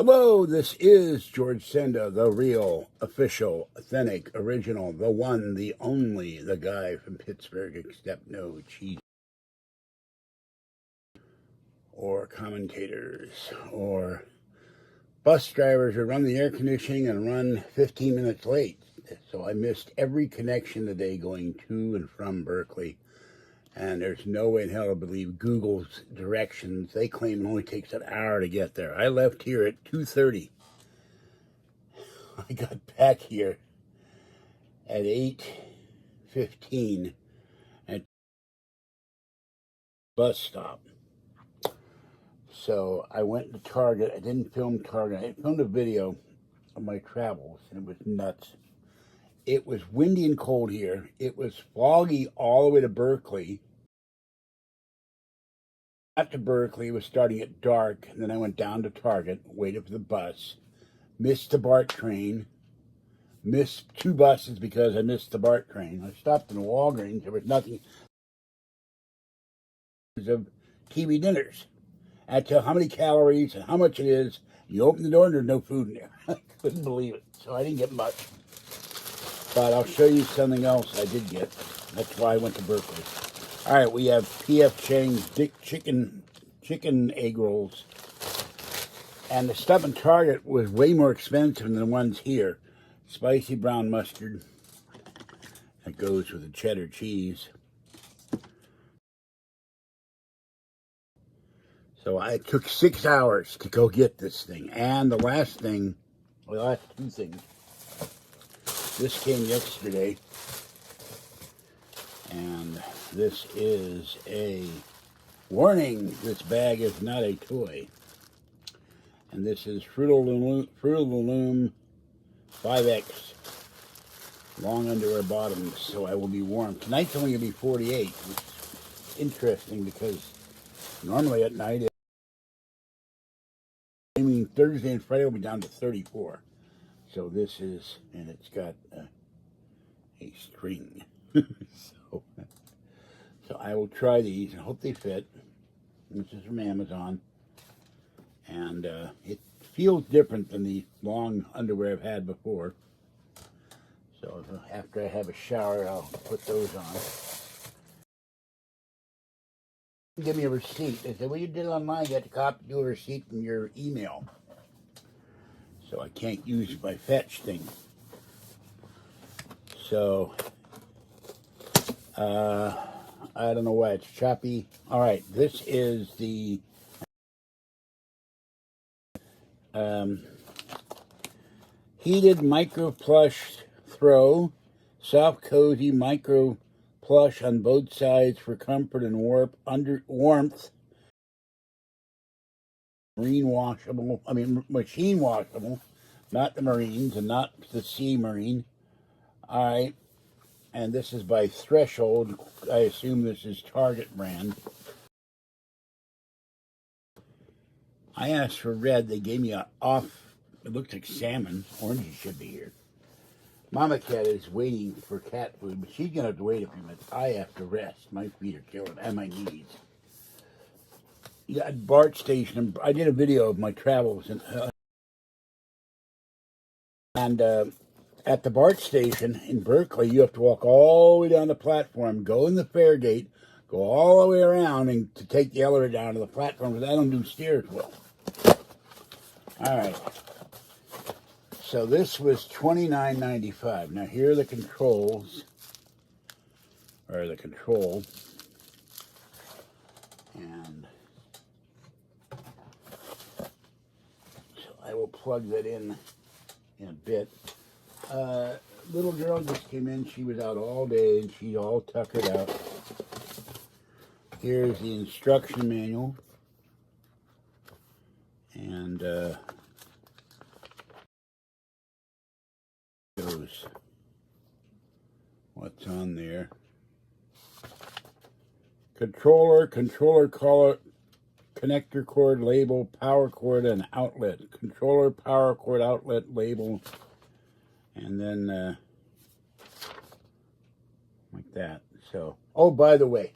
Hello, this is George Senda, the real, official, authentic, original, the one, the only, the guy from Pittsburgh, except no cheese or commentators or bus drivers who run the air conditioning and run 15 minutes late. So I missed every connection today going to and from Berkeley. And there's no way in hell to believe Google's directions. They claim it only takes an hour to get there. I left here at 2:30. I got back here at 8:15 at bus stop. So I went to Target. I didn't film Target. I filmed a video of my travels, and it was nuts. It was windy and cold here. It was foggy all the way to Berkeley. After Berkeley, it was starting at dark, and then I went down to Target, waited for the bus, missed the BART train, missed two buses because I missed the BART train. I stopped in a Walgreens. There was nothing of TV dinners. I had to tell how many calories and how much it is. You open the door and there's no food in there. I couldn't believe it. So I didn't get much. But I'll show you something else I did get. That's why I went to Berkeley. All right, we have P.F. Chang's chicken egg rolls. And the stuff in Target was way more expensive than the ones here. Spicy brown mustard. That goes with the cheddar cheese. So I took 6 hours to go get this thing. And the last two things. This came yesterday. And this is a warning. This bag is not a toy. And this is Fruit of the Loom 5X long underwear bottoms, so I will be warm. Tonight's only going to be 48, which is interesting because normally at night, Thursday and Friday will be down to 34. So this is, and it's got a string. So I will try these and hope they fit. This is from Amazon. And it feels different than the long underwear I've had before. So after I have a shower, I'll put those on. Give me a receipt. They said, well, you did it online. You have to copy a receipt from your email. So I can't use my fetch thing. So, I don't know why it's choppy. All right, this is the heated micro plush throw, soft cozy micro plush on both sides for comfort and warmth. Machine washable, not the Marines and not the Sea Marine. All right, and this is by Threshold. I assume this is Target brand. I asked for red. They gave me it looks like salmon. Oranges should be here. Mama Cat is waiting for cat food, but she's going to have to wait a few minutes. I have to rest. My feet are killing, and my knees. Yeah, at BART station, I did a video of my travels, and at the BART station in Berkeley, you have to walk all the way down the platform, go in the fare gate, go all the way around, and to take the elevator down to the platform, because I don't do stairs well. All right. So this was $29.95. Now here are the controls, or the control, and so I will plug that in a bit. Little girl just came in. She was out all day, and she's all tuckered out. Here's the instruction manual, and shows what's on there. Controller color, connector cord label, power cord, and outlet. Controller, power cord, outlet, label, and then like that. So, oh, by the way,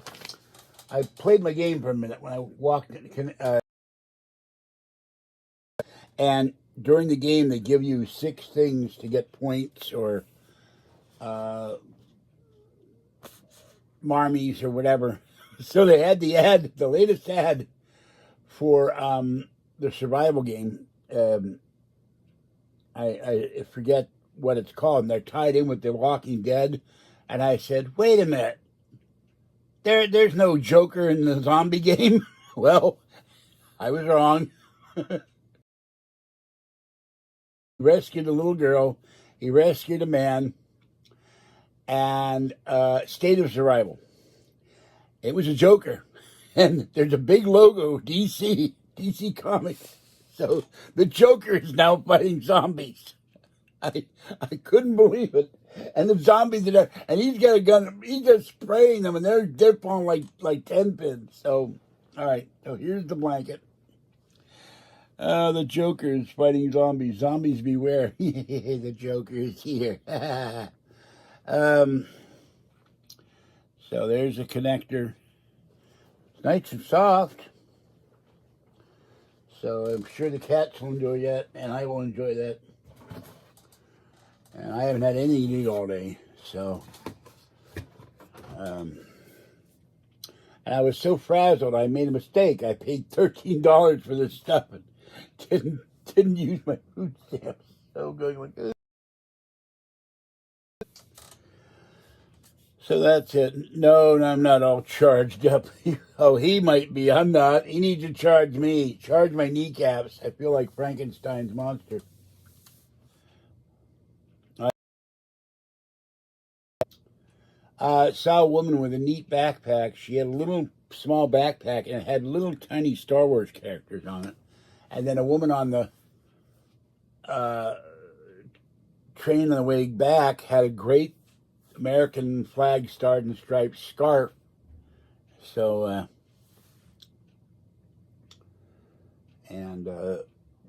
I played my game for a minute when I walked in, And during the game, they give you 6 things to get points or marmies or whatever. So they had the latest ad for the survival game. I forget what it's called, and they're tied in with The Walking Dead. And I said, wait a minute, there's no Joker in the zombie game? Well, I was wrong. He rescued a little girl, he rescued a man, and State of Survival. It was a Joker. And there's a big logo, DC Comics. So the Joker is now fighting zombies. I couldn't believe it. And the zombies are, and he's got a gun. He's just spraying them, and they're falling like 10 pins. So, all right. So here's the blanket. The Joker is fighting zombies. Zombies beware. The Joker is here. So there's a connector. It's nice and soft. So I'm sure the cats will enjoy that, and I will enjoy that. And I haven't had anything to eat all day, so. And I was so frazzled, I made a mistake. I paid $13 for this stuff and didn't use my food stamps. So good. So that's it. No, I'm not all charged up. Oh, he might be. I'm not. He needs to charge me. Charge my kneecaps. I feel like Frankenstein's monster. I saw a woman with a neat backpack. She had a little small backpack and it had little tiny Star Wars characters on it. And then a woman on the train on the way back had a great American flag starred and striped scarf. So,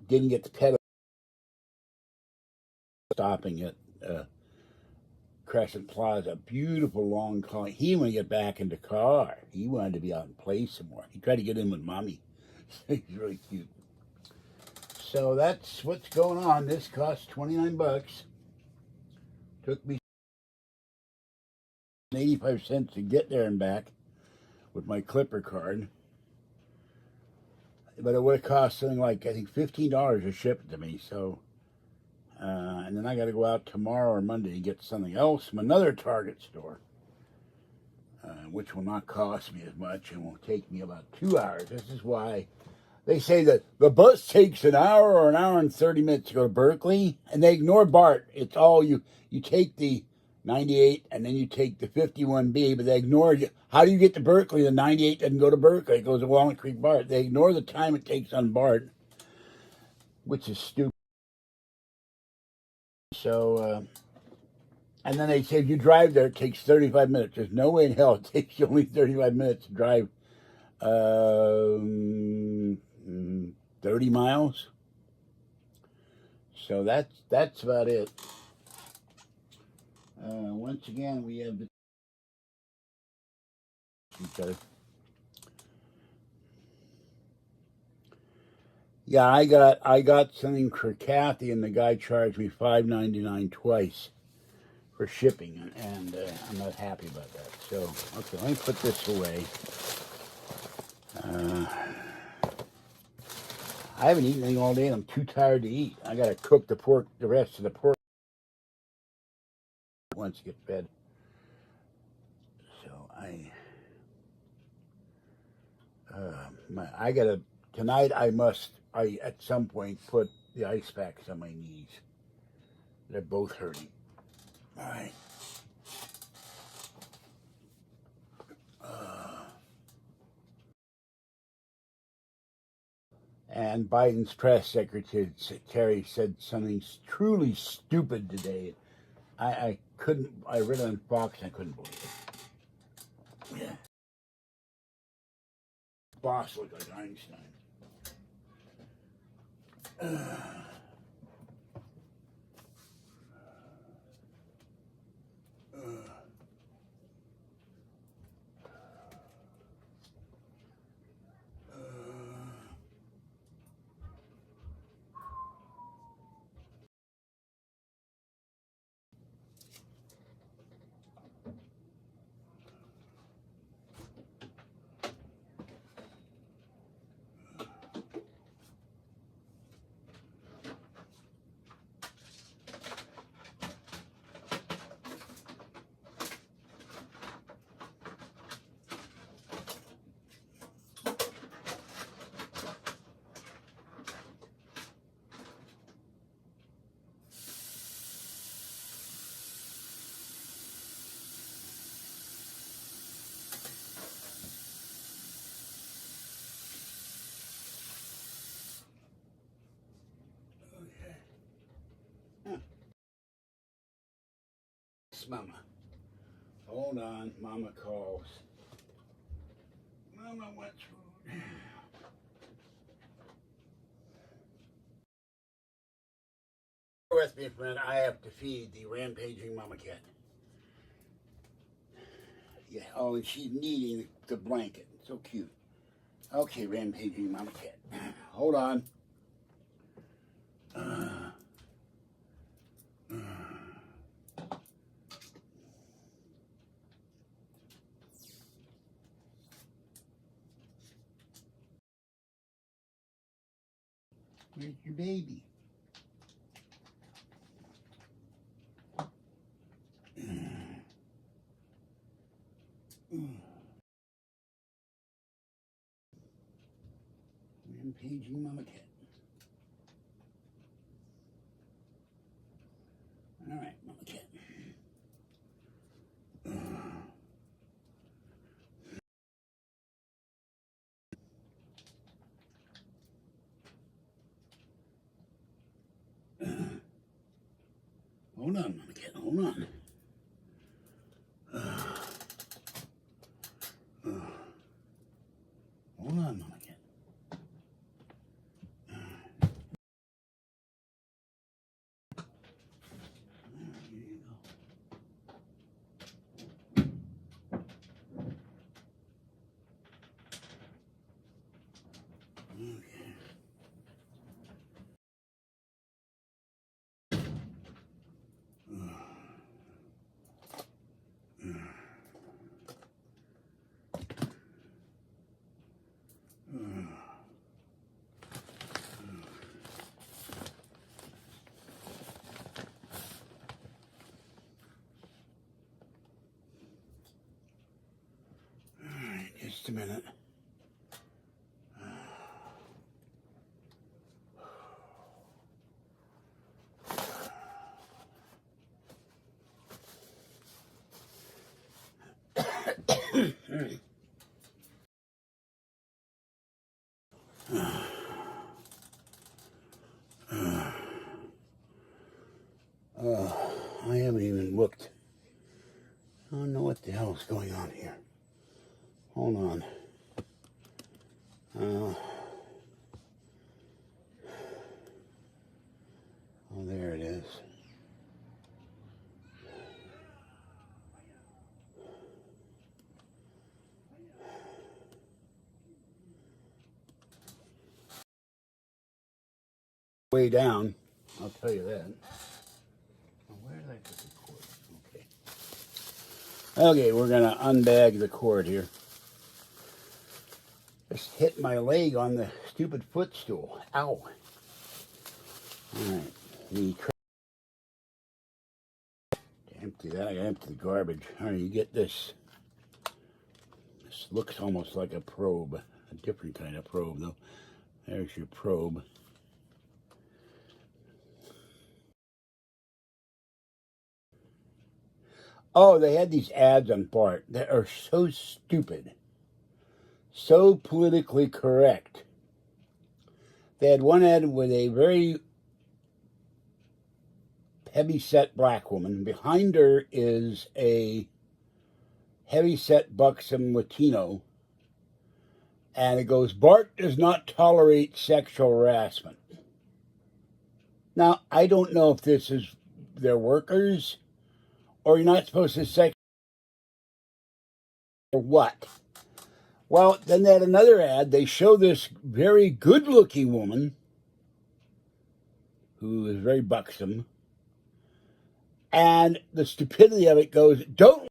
didn't get the pedal stopping at Crescent Plaza. Beautiful long car. He wanted to get back in the car. He wanted to be out and play some more. He tried to get in with Mommy. He's really cute. So that's what's going on. This cost 29 bucks. Took me 85 cents to get there and back with my Clipper card. But it would cost something like, I think, $15 to ship it to me. So, and then I got to go out tomorrow or Monday and get something else from another Target store, which will not cost me as much and will take me about 2 hours. This is why they say that the bus takes an hour or an hour and 30 minutes to go to Berkeley, and they ignore BART. It's all you take the 98 and then you take the 51B, but they ignore you. How do you get to Berkeley? The 98 doesn't go to Berkeley. It goes to Walnut Creek BART. They ignore the time it takes on BART, which is stupid. So, and then they say if you drive there, it takes 35 minutes. There's no way in hell it takes you only 35 minutes to drive 30 miles. So that's about it. Once again, we have the each other. Yeah, I got something for Kathy, and the guy charged me $5.99 twice for shipping, and I'm not happy about that. So, okay, let me put this away. I haven't eaten anything all day, and I'm too tired to eat. I got to cook the rest of the pork once it gets fed. So I gotta tonight. I at some point put the ice packs on my knees. They're both hurting. All right. And Biden's press secretary said something truly stupid today. I couldn't. I read it on Fox and I couldn't believe it. Yeah. Boss looked like Einstein. Yes, Mama. Hold on. Mama calls. Mama wants food. Bear with me, friend. I have to feed the rampaging mama cat. Yeah. Oh, and she's kneading the blanket. So cute. Okay, rampaging mama cat. Hold on. Where's your baby? Rampaging mama cat. All right, mama cat. Hold on, mama cat. Hold on. Hold on, mama cat. Here you go. Okay. Just a minute. I haven't even looked. I don't know what the hell is going on here. Hold on. Oh, there it is. Way down, I'll tell you that. Where did I put the cord? Okay. Okay, we're going to unbag the cord here. Just hit my leg on the stupid footstool. Ow. All right. Empty that. I got to empty the garbage. All right, you get this. This looks almost like a probe. A different kind of probe, though. There's your probe. Oh, they had these ads on Bart that are so stupid. So politically correct. They had one ad with a very heavy-set black woman. Behind her is a heavy-set buxom Latino. And it goes, Bart does not tolerate sexual harassment. Now, I don't know if this is their workers or you're not supposed to sex or what. Well, then they had another ad. They show this very good-looking woman who is very buxom. And the stupidity of it goes, don't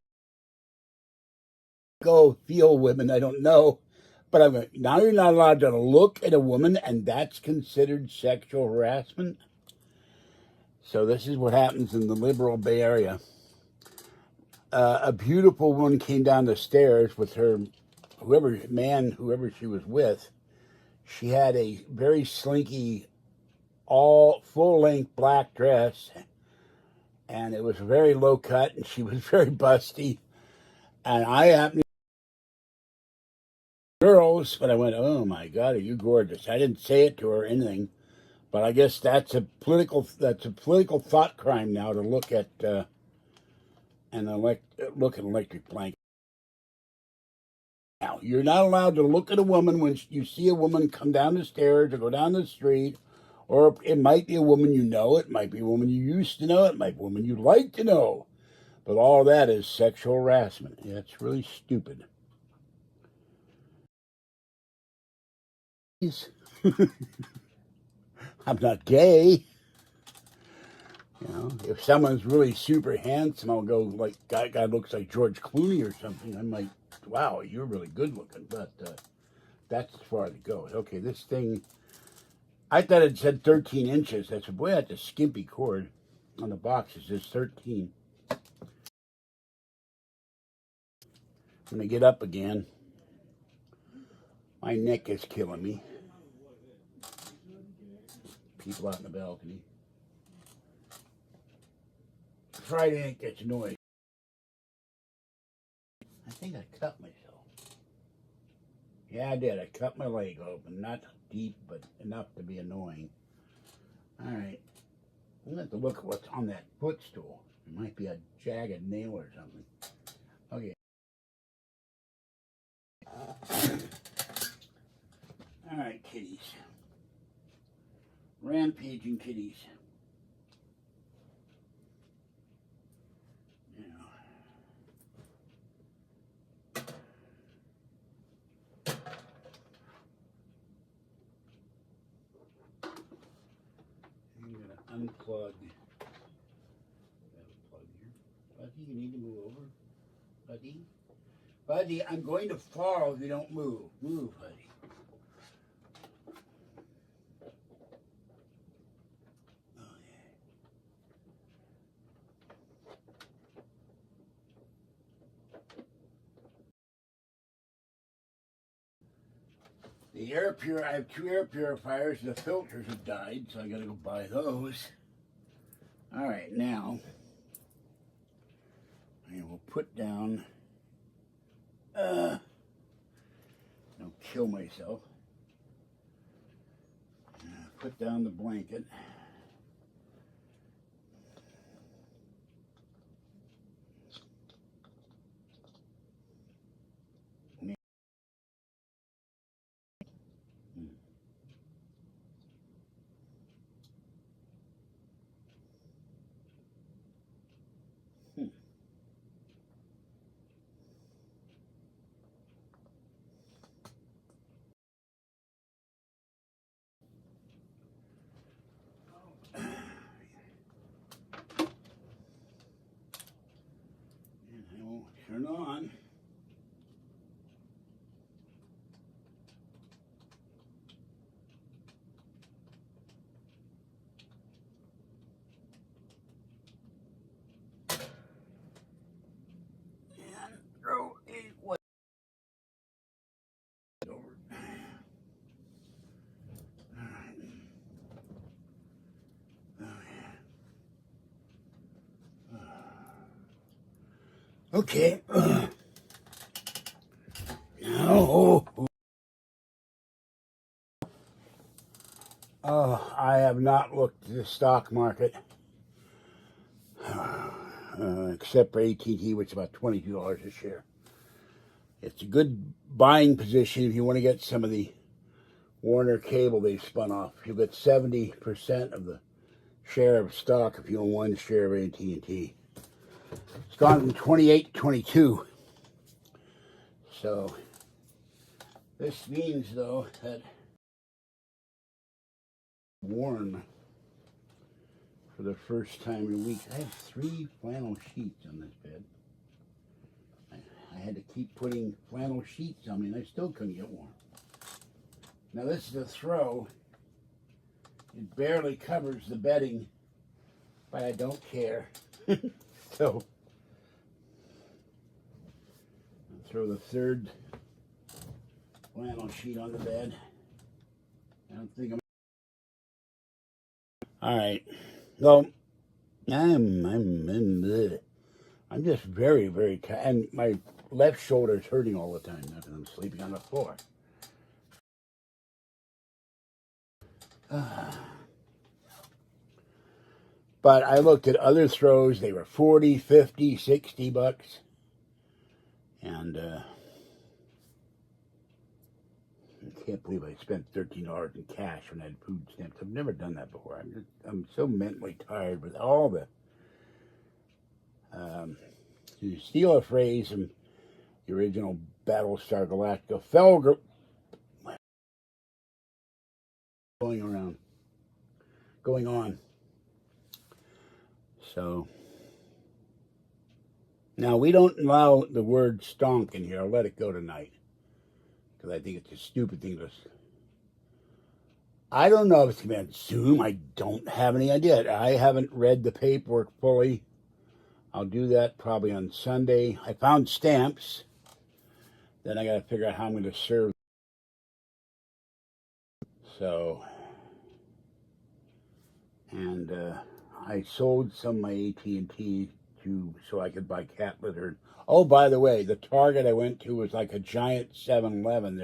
go feel women, I don't know. But I'm like, now you're not allowed to look at a woman, and that's considered sexual harassment. So this is what happens in the liberal Bay Area. A beautiful woman came down the stairs with her, whoever she was with. She had a very slinky, all full-length black dress, and it was very low cut, and she was very busty. And I happened to be girls, but I went, oh my God, are you gorgeous? I didn't say it to her or anything, but I guess that's a political thought crime now to look at and look at an electric blanket. Now, you're not allowed to look at a woman when you see a woman come down the stairs or go down the street, or it might be a woman you know, it might be a woman you used to know, it might be a woman you'd like to know. But all that is sexual harassment. Yeah, it's really stupid. I'm not gay. You know, if someone's really super handsome, I'll go like, guy looks like George Clooney or something. I might, wow, you're really good looking. But that's as far as it goes. Okay, this thing, I thought it said 13 inches. That's boy, that's a skimpy cord. On the box it says 13. I'm gonna get up again. My neck is killing me. People out in the balcony. Friday night gets noise. I think I cut myself. Yeah, I did. I cut my leg open. Not deep, but enough to be annoying. All right. I'm going to have to look at what's on that footstool. It might be a jagged nail or something. Okay. All right, kitties. Rampaging kitties. I'm going to unplug. Plug here. Buddy, you need to move over. Buddy. Buddy, I'm going to fall if you don't move. Move, buddy. Oh, yeah. The I have 2 air purifiers. The filters have died, so I gotta go buy those. All right, now I will put down. Don't kill myself. Put down the blanket. And I will turn on. And throw a what over. All right. Oh, yeah. Okay. Now, I have not looked at the stock market, except for AT&T, which is about $22 a share. It's a good buying position if you want to get some of the Warner cable they've spun off. You'll get 70% of the share of stock if you own 1 share of AT&T. It's gone from 28 to 22. So this means, though, that warm for the first time in weeks. I have 3 flannel sheets on this bed. I had to keep putting flannel sheets on me, and I still couldn't get warm. Now this is a throw. It barely covers the bedding, but I don't care. So I'll throw the 3rd flannel sheet on the bed. I don't think I'm. All right. Well, I'm just very, very tired, and my left shoulder is hurting all the time now because I'm sleeping on the floor. But I looked at other throws. They were 40, 50, 60 bucks. And I can't believe I spent $13 in cash when I had food stamps. I've never done that before. I'm so mentally tired with all the... to steal a phrase from the original Battlestar Galactica, going on. So, now we don't allow the word stonk in here. I'll let it go tonight, because I think it's a stupid thing to... I don't know if it's going to be on Zoom. I don't have any idea. I haven't read the paperwork fully. I'll do that probably on Sunday. I found stamps. Then I got to figure out how I'm going to serve. So, and I sold some of my AT&T so I could buy cat litter. Oh, by the way, the Target I went to was like a giant 7-Eleven.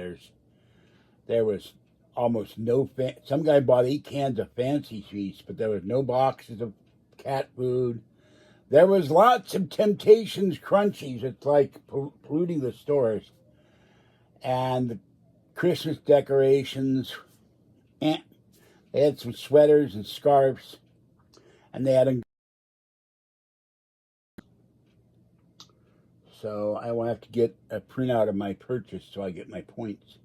There was almost no... Some guy bought 8 cans of Fancy Feast, but there was no boxes of cat food. There was lots of Temptations Crunchies. It's like polluting the stores. And the Christmas decorations. They had some sweaters and scarves. And they had... So I will have to get a printout of my purchase so I get my points.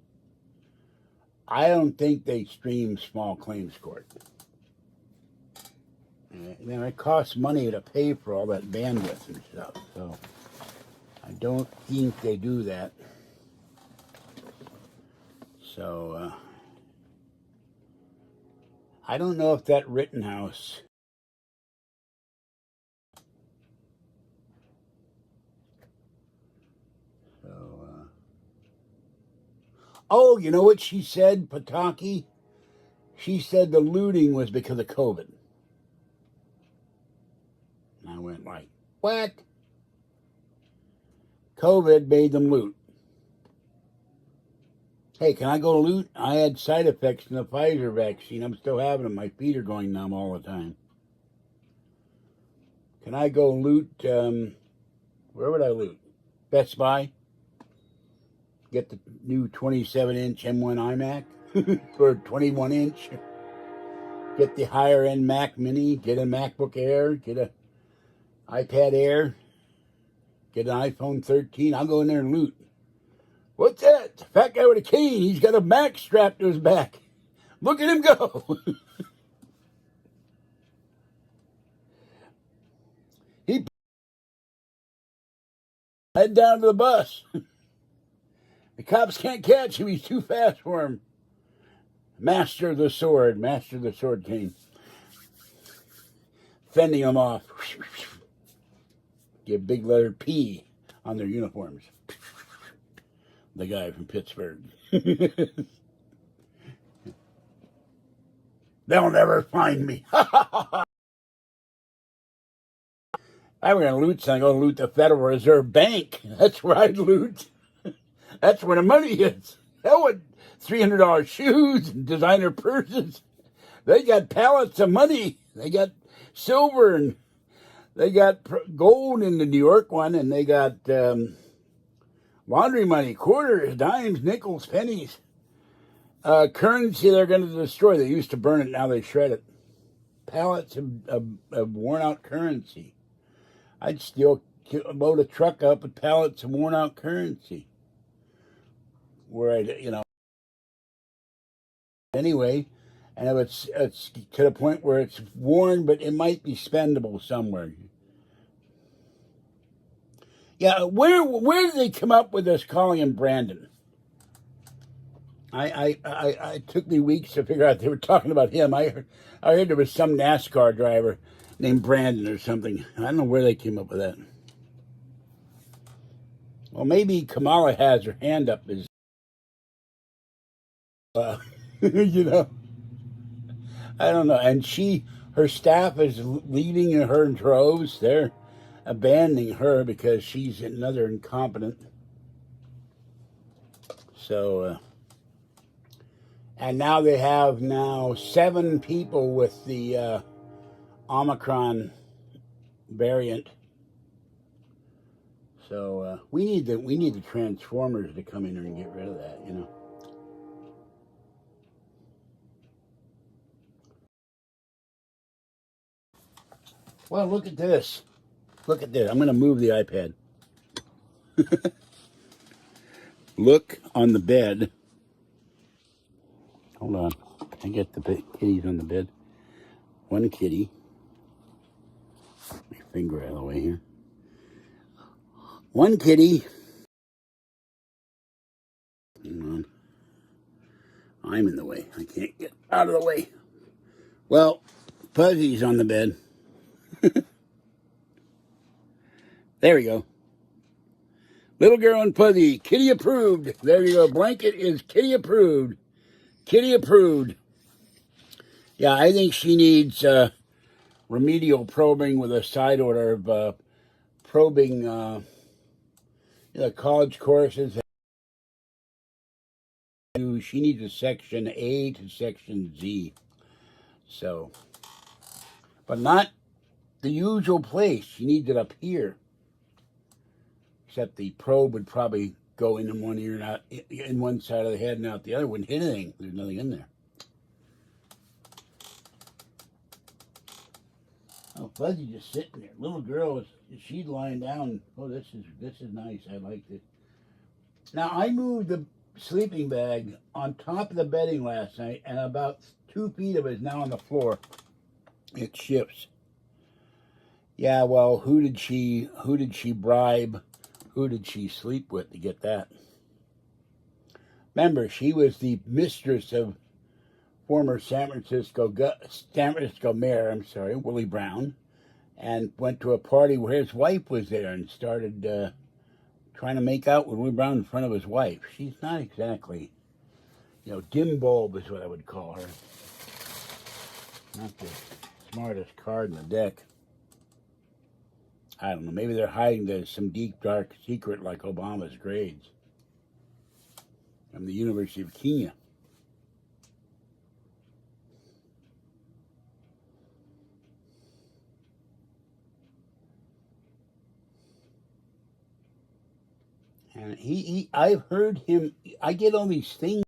I don't think they stream small claims court. And it costs money to pay for all that bandwidth and stuff. So I don't think they do that. So I don't know if that Rittenhouse... Oh, you know what she said, Pataki? She said the looting was because of COVID. And I went like, what? COVID made them loot. Hey, can I go loot? I had side effects from the Pfizer vaccine. I'm still having them. My feet are going numb all the time. Can I go loot? Where would I loot? Best Buy? Get the new 27-inch M1 iMac for 21-inch. Get the higher-end Mac Mini. Get a MacBook Air. Get a iPad Air. Get an iPhone 13. I'll go in there and loot. What's that? The fat guy with a cane. He's got a Mac strapped to his back. Look at him go. He head down to the bus. The cops can't catch him. He's too fast for him. Master the sword cane. Fending them off. Get big letter P on their uniforms. The guy from Pittsburgh. They'll never find me. I were going to loot something. I'll loot the Federal Reserve Bank. That's where I'd loot. That's where the money is. Hell with $300 shoes and designer purses. They got pallets of money. They got silver and they got gold in the New York one, and they got laundry money, quarters, dimes, nickels, pennies. Currency they're going to destroy. They used to burn it, now they shred it. Pallets of worn out currency. I'd still load a truck up with pallets of worn out currency. Where anyway, and if it's to the point where it's worn, but it might be spendable somewhere. Yeah, where did they come up with this calling him Brandon? I took me weeks to figure out they were talking about him. I heard there was some NASCAR driver named Brandon or something. I don't know where they came up with that. Well, maybe Kamala has her hand up as you know, I don't know. And her staff is leaving her in droves. They're abandoning her because she's another incompetent. So, and now they have 7 people with the Omicron variant. So we need the Transformers to come in here and get rid of that, you know. Well, look at this. Look at this. I'm going to move the iPad. Look on the bed. Hold on. I get the kitties on the bed. One kitty. My finger out of the way here. One kitty. Hang on. I'm in the way. I can't get out of the way. Well, Fuzzy's on the bed. There we go. Little girl and Fuzzy. Kitty approved. There you go. Blanket is kitty approved. Kitty approved. Yeah, I think she needs remedial probing with a side order of probing college courses. She needs a section A to section Z. So, but not the usual place. She needs it up here. Except the probe would probably go in one ear and out, in one side of the head and out the other. Wouldn't hit anything. There's nothing in there. Oh, Fuzzy just sitting there. Little girl, she's lying down. Oh, this is nice. I like this. Now, I moved the sleeping bag on top of the bedding last night, and about 2 feet of it is now on the floor. It shifts. Yeah, well, who did she bribe? Who did she sleep with to get that? Remember, she was the mistress of former San Francisco mayor, Willie Brown, and went to a party where his wife was there and started trying to make out with Willie Brown in front of his wife. She's not exactly, dim bulb is what I would call her. Not the smartest card in the deck. I don't know. Maybe they're hiding some deep, dark secret like Obama's grades from the University of Kenya. And I've heard him, I get all these things,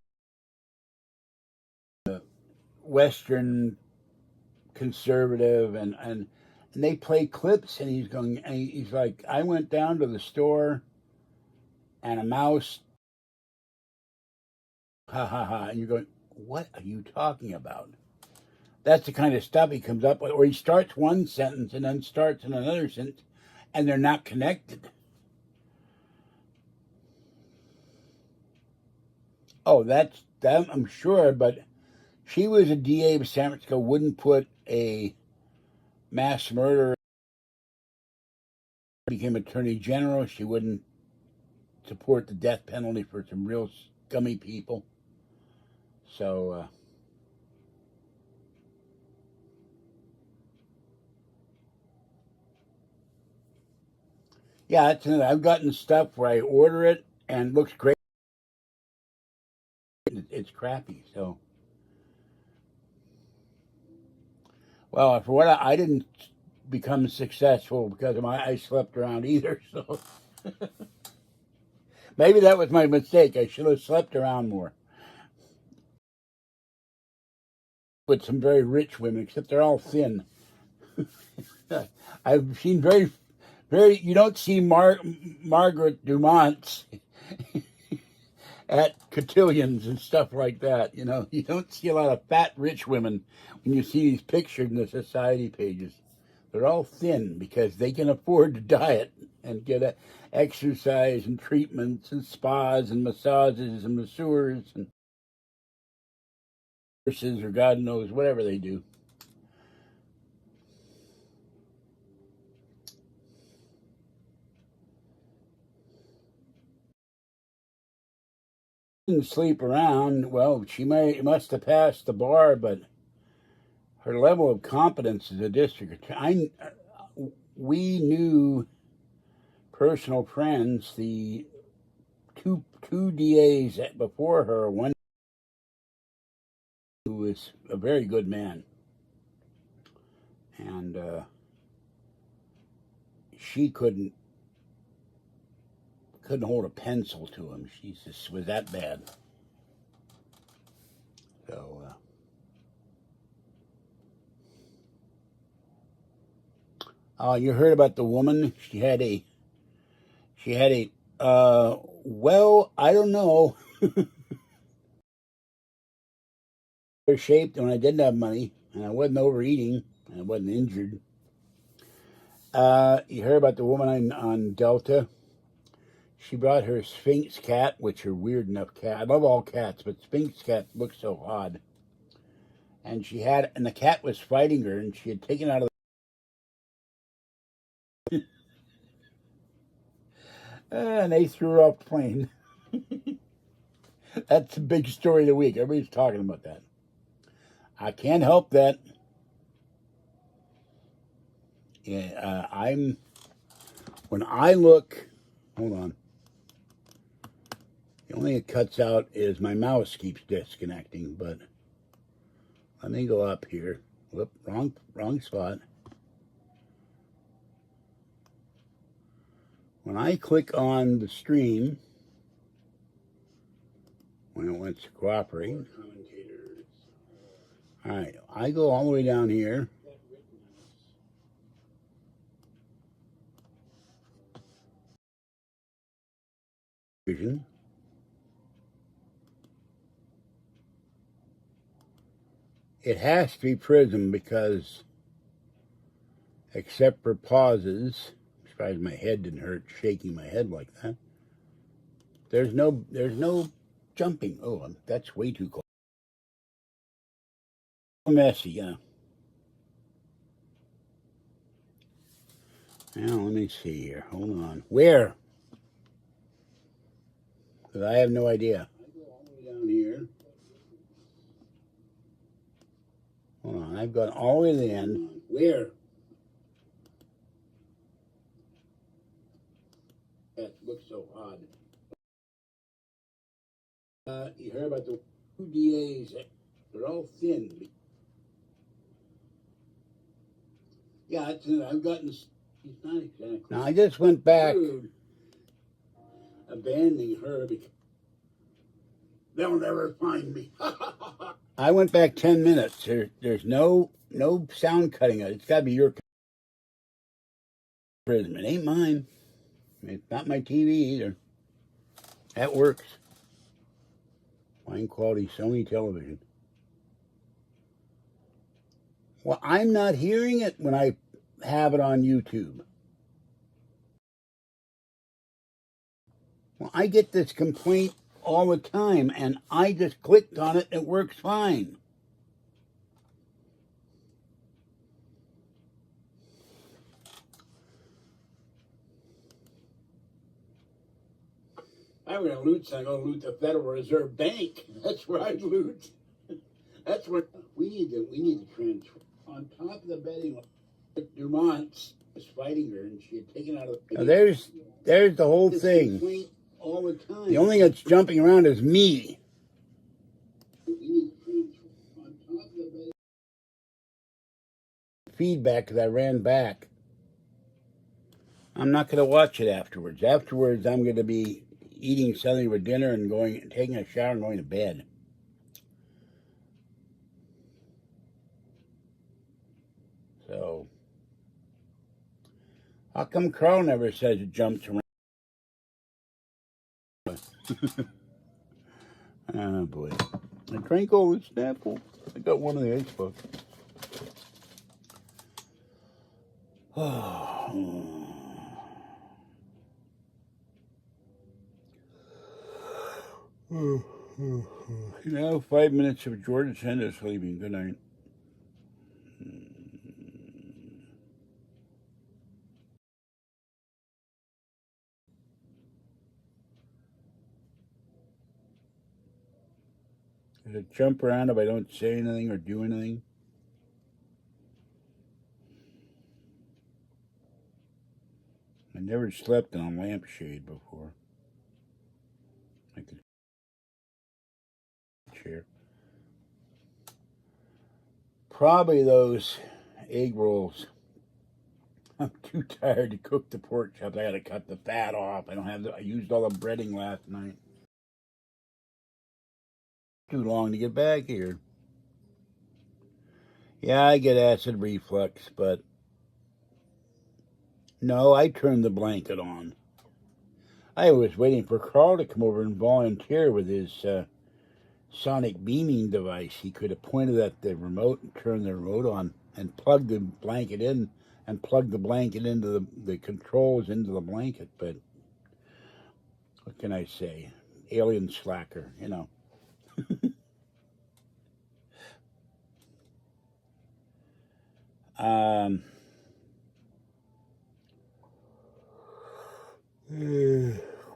Western conservative, and they play clips, and he's like, I went down to the store, and a mouse, ha ha ha, and you're going, what are you talking about? That's the kind of stuff he comes up with, or he starts one sentence and then starts in another sentence, and they're not connected. Oh, that's that, I'm sure, but she was a DA of San Francisco, wouldn't put a mass murderer, became Attorney General. She wouldn't support the death penalty for some real scummy people. So, yeah, that's another. I've gotten stuff where I order it and it looks great. It's crappy. So, well, for what I didn't become successful because of I slept around either. So, maybe that was my mistake. I should have slept around more. With some very rich women, except they're all thin. I've seen very, you don't see Margaret Dumont's at cotillions and stuff like that. You don't see a lot of fat, rich women when you see these pictured in the society pages. They're all thin because they can afford to diet and get exercise and treatments and spas and massages and masseurs and nurses or God knows whatever they do. Didn't sleep around. Well, she must have passed the bar, but her level of competence as a district attorney, we knew personal friends, the two DAs before her, one who was a very good man, And she couldn't hold a pencil to him. She just was that bad. So you heard about the woman? She had a well, I don't know. Shaped when I didn't have money and I wasn't overeating and I wasn't injured. You heard about the woman on Delta? She brought her Sphinx cat, which are weird enough cat. I love all cats, but Sphinx cat looks so odd. And the cat was fighting her, and she had taken out of the and they threw her off the plane. That's the big story of the week. Everybody's talking about that. I can't help that. Yeah, when I look, hold on. The only thing it cuts out is my mouse keeps disconnecting, but let me go up here. Whoop, wrong spot. When I click on the stream, when it wants to cooperate, all right, I go all the way down here. Vision. It has to be Prism because, except for pauses, I'm surprised my head didn't hurt shaking my head like that. There's no jumping. Oh, that's way too close. Messy, yeah. Now let me see here. Hold on. Where? Because I have no idea. I go all the way down here. Hold on. I've gone all the way to the end. Where? That looks so odd. You heard about the two DAs? They're all thin. Yeah, I've gotten. It's not exactly. Now I just went back. Abandoning her because they'll never find me. I went back 10 minutes. There's no sound cutting it. It's got to be your Prism. It ain't mine. It's not my TV either. That works. Fine quality Sony television. Well, I'm not hearing it when I have it on YouTube. Well, I get this complaint all the time, and I just clicked on it, and it works fine. I'm going to loot, so I'm going to loot the Federal Reserve Bank. That's where I loot. That's where we need to transfer. On top of the bedding, Dumont was fighting her, and she had taken out of the. Now there's the whole thing. All the time. The only thing that's jumping around is me. We need to transfer. On top of the bedding. Feedback because I ran back. I'm not going to watch it afterwards. Afterwards, I'm going to be eating something for dinner and taking a shower and going to bed. So, how come Carl never says it jumps around? Oh boy. I drank all this Snapple. I got one of the icebox. Oh. Now 5 minutes of George Senda sleeping. Good night. Does it jump around if I don't say anything or do anything? I never slept in a lampshade before. I could chair. Probably those egg rolls. I'm too tired to cook the pork chops. I gotta cut the fat off. I used all the breading last night. Too long to get back here. Yeah, I get acid reflux, but no, I turned the blanket on. I was waiting for Carl to come over and volunteer with his sonic beaming device. He could have pointed at the remote and turned the remote on and plugged the blanket in and plugged the blanket into the controls into the blanket, but what can I say? Alien slacker, you know.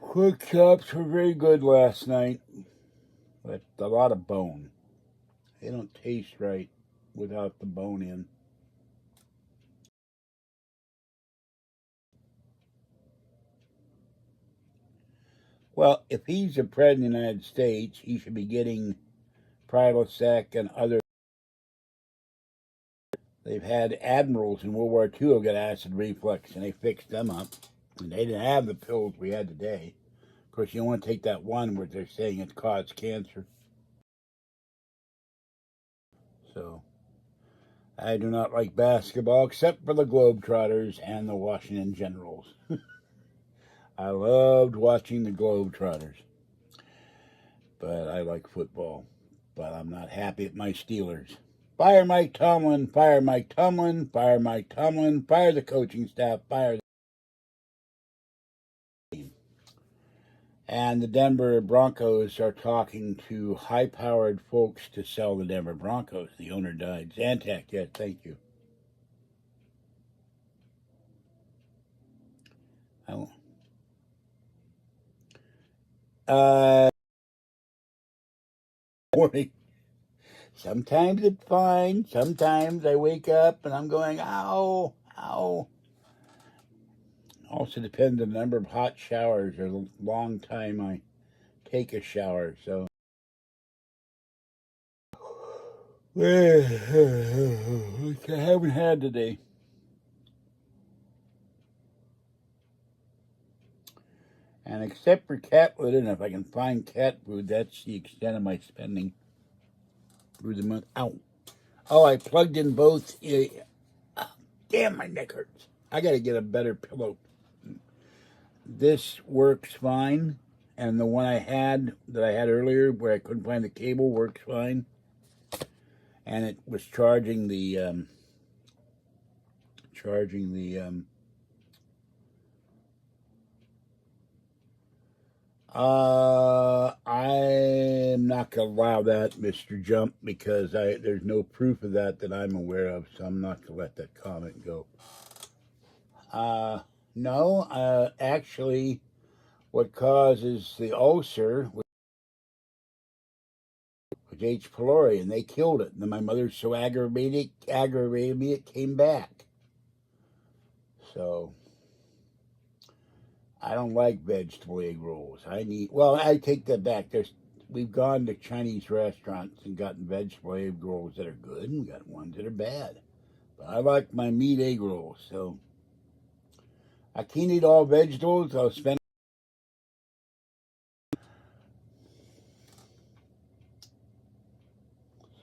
Pork chops were very good last night, but a lot of bone. They don't taste right without the bone in. Well, if he's the president of the United States, he should be getting Prilosec and other. They've had admirals in World War II who got acid reflux, and they fixed them up. And they didn't have the pills we had today. Of course, you don't want to take that one where they're saying it caused cancer. So, I do not like basketball except for the Globetrotters and the Washington Generals. I loved watching the Globetrotters. But I like football. But I'm not happy at my Steelers. Fire Mike Tomlin, fire Mike Tomlin, fire Mike Tomlin, fire the coaching staff, fire the team. And the Denver Broncos are talking to high-powered folks to sell the Denver Broncos. The owner died. Zantac, yes, thank you. Morning. Sometimes it's fine. Sometimes I wake up and I'm going, ow, ow. Also depends on the number of hot showers or the long time I take a shower. So which I haven't had today. And except for cat litter, and if I can find cat food, that's the extent of my spending through the month. Ow. Oh, I plugged in both. Damn, my neck hurts. I got to get a better pillow. This works fine. And the one I had earlier where I couldn't find the cable works fine. And it was charging the I'm not gonna allow that, Mr. Jump, because there's no proof of that I'm aware of, so I'm not gonna let that comment go. No, actually, what causes the ulcer was H. pylori, and they killed it. And then my mother's so aggravated me, it came back. So I don't like vegetable egg rolls. I take that back. We've gone to Chinese restaurants and gotten vegetable egg rolls that are good, and we got ones that are bad. But I like my meat egg rolls, so I can't eat all vegetables. I'll spend.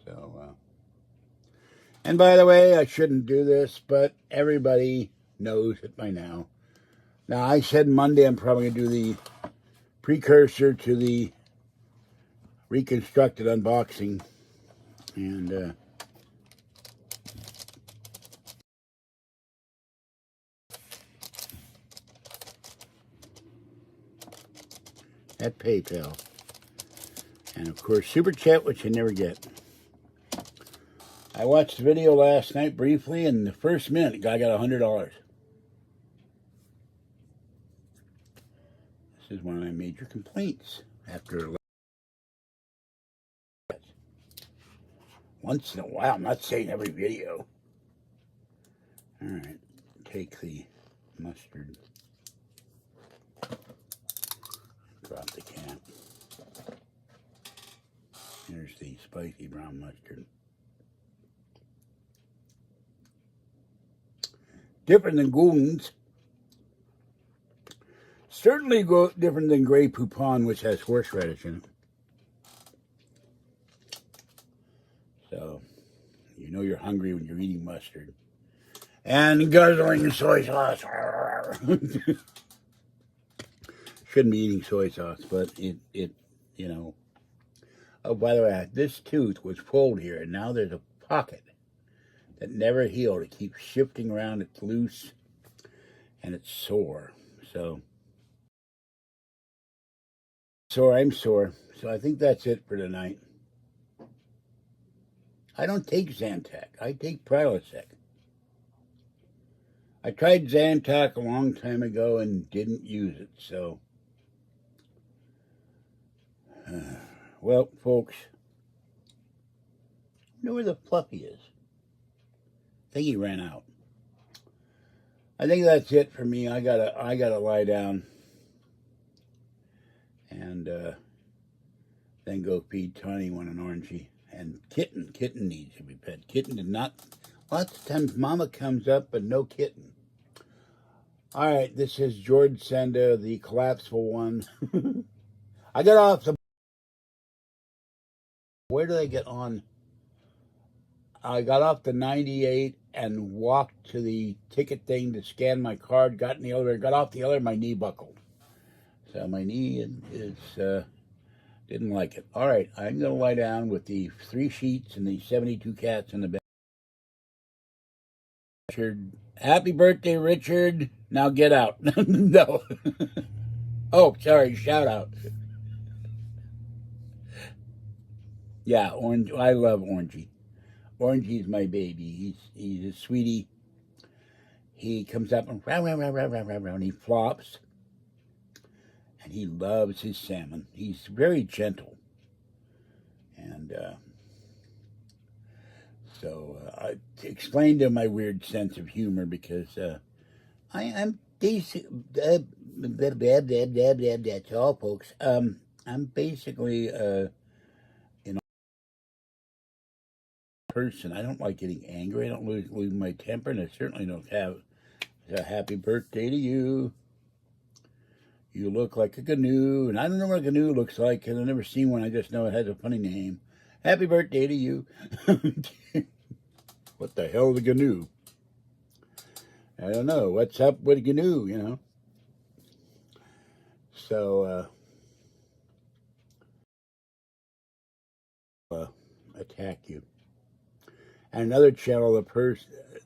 So, and by the way, I shouldn't do this, but everybody knows it by now. Now, I said Monday I'm probably going to do the precursor to the reconstructed unboxing. And at PayPal. And of course, Super Chat, which you never get. I watched the video last night briefly, and the first minute, the guy got $100. This is one of my major complaints after once in a while. I'm not saying every video. All right, take the mustard. Drop the cap. Here's the spicy brown mustard. Different than Gouldens. Certainly different than Grey Poupon, which has horseradish in it. So, you know you're hungry when you're eating mustard. And guzzling soy sauce. Shouldn't be eating soy sauce, but it, you know. Oh, by the way, this tooth was pulled here, and now there's a pocket that never healed. It keeps shifting around. It's loose, and it's sore. So, I'm sore. So I think that's it for tonight. I don't take Zantac. I take Prilosec. I tried Zantac a long time ago and didn't use it, so. Well, folks, I know where the Fluffy is. I think he ran out. I think that's it for me. I gotta lie down and then go feed Tiny one an orangey. And Kitten needs to be fed. Kitten did not. Lots of times Mama comes up, but no Kitten. All right, this is George Senda, the collapsible one. I got off the. Where did I get on? I got off the 98 and walked to the ticket thing to scan my card. Got in the elevator. Got off the elevator. My knee buckled. So my knee is didn't like it. All right, I'm gonna lie down with the 3 sheets and the 72 cats in the bed. Richard, happy birthday, Richard. Now get out. No. Oh, sorry, shout out. Yeah, Orange. I love Orangey. Orangey's my baby. He's a sweetie. He comes up and round, he flops. And he loves his salmon. He's very gentle. And so I explained to him my weird sense of humor because I'm basic. That's all, folks. I'm basically person. I don't like getting angry. I don't lose my temper, and I certainly don't have a happy birthday to you. You look like a canoe, and I don't know what a canoe looks like because I've never seen one. I just know it has a funny name. Happy birthday to you. What the hell is a canoe? I don't know. What's up with a canoe, you know? So, attack you. And another channel,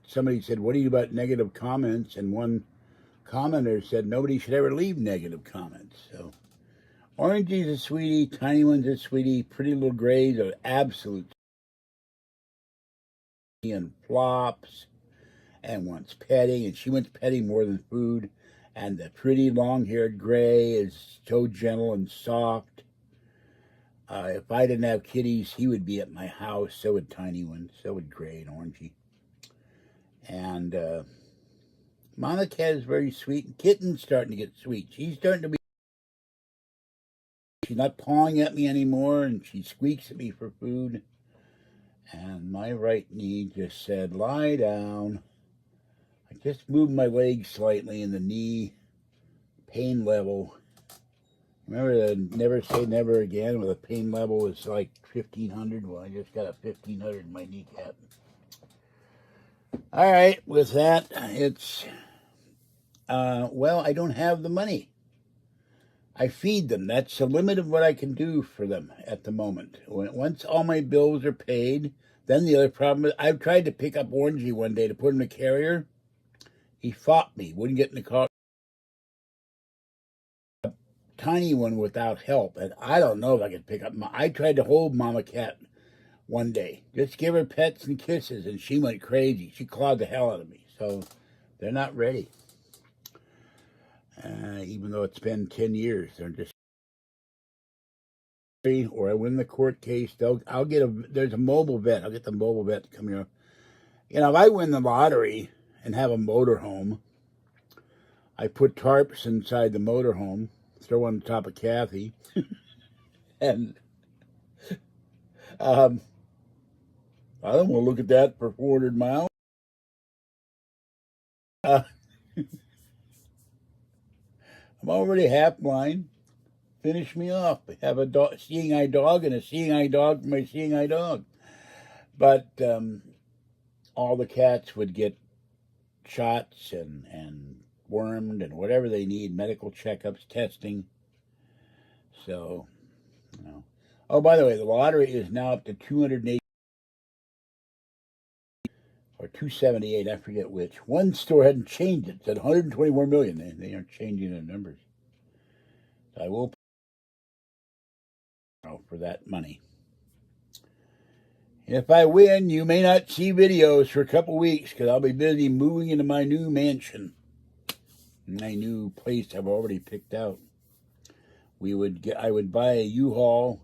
somebody said, what do you do about negative comments? And one commenter said, nobody should ever leave negative comments. So, Orangey's a sweetie, Tiny One's a sweetie, Pretty Little Gray's an absolute and flops and wants petting, and she wants petting more than food. And the pretty long-haired Gray is so gentle and soft. If I didn't have kitties, he would be at my house. So would Tiny One. So would Gray and Orangey. And Mama Cat is very sweet. And Kitten's starting to get sweet. She's starting to be. She's not pawing at me anymore, and she squeaks at me for food. And my right knee just said, lie down. I just moved my leg slightly, and the knee pain level. Remember the never say never again, where the pain level was like 1,500? Well, I just got a 1,500 in my kneecap. All right, with that, it's, well, I don't have the money. I feed them. That's the limit of what I can do for them at the moment. Once all my bills are paid, then the other problem is I've tried to pick up Orangey one day to put in a carrier. He fought me, wouldn't get in the car. Tiny One without help, and I don't know if I could pick up. I tried to hold Mama Cat one day, just give her pets and kisses, and she went crazy. She clawed the hell out of me. So they're not ready, even though it's been 10 years. They're just, or I win the court case. I'll get there's a mobile vet. I'll get the mobile vet to come here. You know, if I win the lottery and have a motorhome, I put tarps inside the motorhome, throw on top of Kathy, and I don't want to look at that for 400 miles. I'm already half blind. Finish me off. I have a seeing eye dog and a seeing eye dog for my seeing eye dog. But all the cats would get shots and wormed and whatever they need, medical checkups, testing. So, you know. Oh, by the way, the lottery is now up to 280 or 278, I forget which. One store hadn't changed it. It said 124 million. They aren't changing the numbers. So I will pay for that money. If I win, you may not see videos for a couple weeks because I'll be busy moving into my new mansion. My new place I've already picked out. I would buy a U-Haul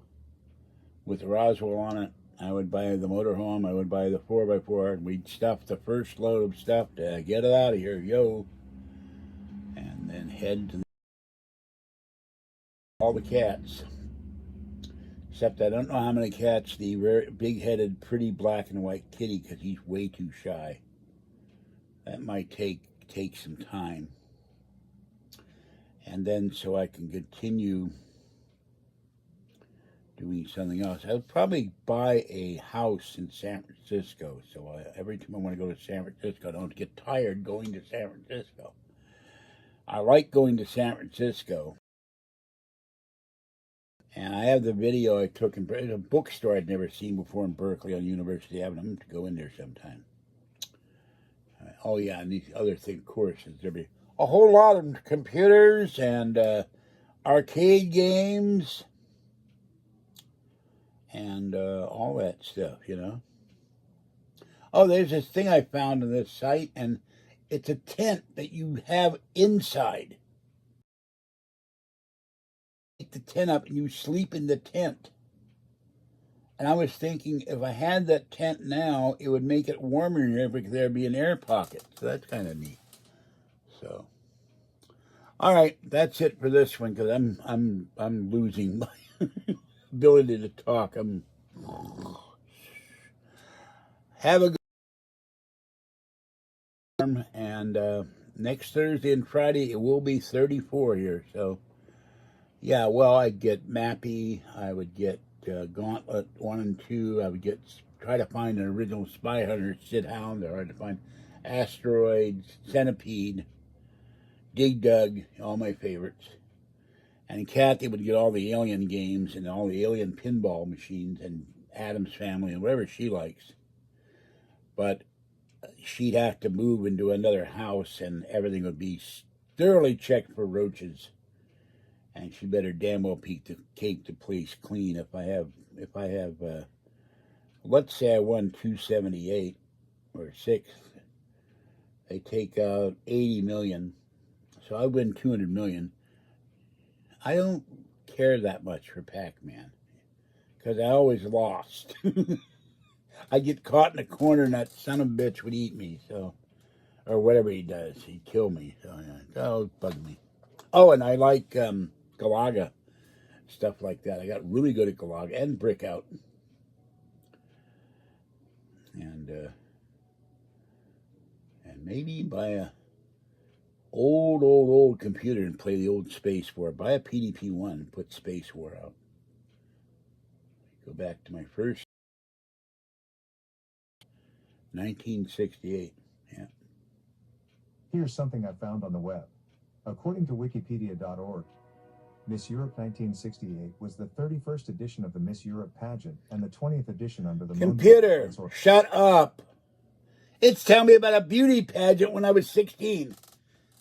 with Roswell on it. I would buy the motorhome. I would buy the 4x4. And we'd stuff the first load of stuff to get it out of here, yo. And then head to all the cats. Except I don't know how many cats the very big-headed, pretty black and white kitty, because he's way too shy. That might take some time. And then so I can continue doing something else. I would probably buy a house in San Francisco. So every time I want to go to San Francisco, I don't get tired going to San Francisco. I like going to San Francisco. And I have the video I took in a bookstore I'd never seen before in Berkeley on University Avenue. I'm going to go in there sometime. Oh, yeah, and these other courses. There'll be a whole lot of computers and arcade games and all that stuff, you know. Oh, there's this thing I found on this site, and it's a tent that you have inside. The tent up and you sleep in the tent. And I was thinking if I had that tent now, it would make it warmer in here because there'd be an air pocket. So that's kind of neat. So, all right, that's it for this one because I'm losing my ability to talk. Have a good time, and next Thursday and Friday it will be 34 here. So. Yeah, well, I'd get Mappy, I would get Gauntlet 1 and 2, I would try to find an original Spy Hunter, Sid Hound, or I'd find Asteroids, Centipede, Dig Dug, all my favorites. And Kathy would get all the Alien games and all the Alien pinball machines and Addams Family and whatever she likes. But she'd have to move into another house and everything would be thoroughly checked for roaches. And she better damn well keep the place clean. If I have, let's say I won 278 or 6, they take out 80 million, so I win 200 million. I don't care that much for Pac-Man because I always lost. I get caught in a corner and that son of a bitch would eat me. So, or whatever he does, he'd kill me. So that would bug me. Oh, and I like Galaga, stuff like that. I got really good at Galaga and Brickout. And maybe buy a old computer and play the old Space War. Buy a PDP-1 and put Space War out. Go back to my first 1968. Yeah. Here's something I found on the web. According to Wikipedia.org, Miss Europe 1968 was the 31st edition of the Miss Europe pageant and the 20th edition under the Computer, shut up. It's telling me about a beauty pageant when I was 16.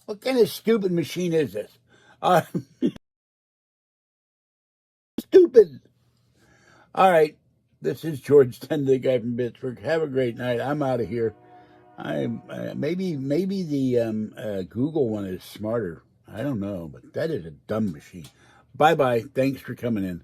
What kind of stupid machine is this? Stupid. All right, this is George Senda, the guy from Pittsburgh. Have a great night. I'm out of here. Maybe the Google one is smarter. I don't know, but that is a dumb machine. Bye-bye. Thanks for coming in.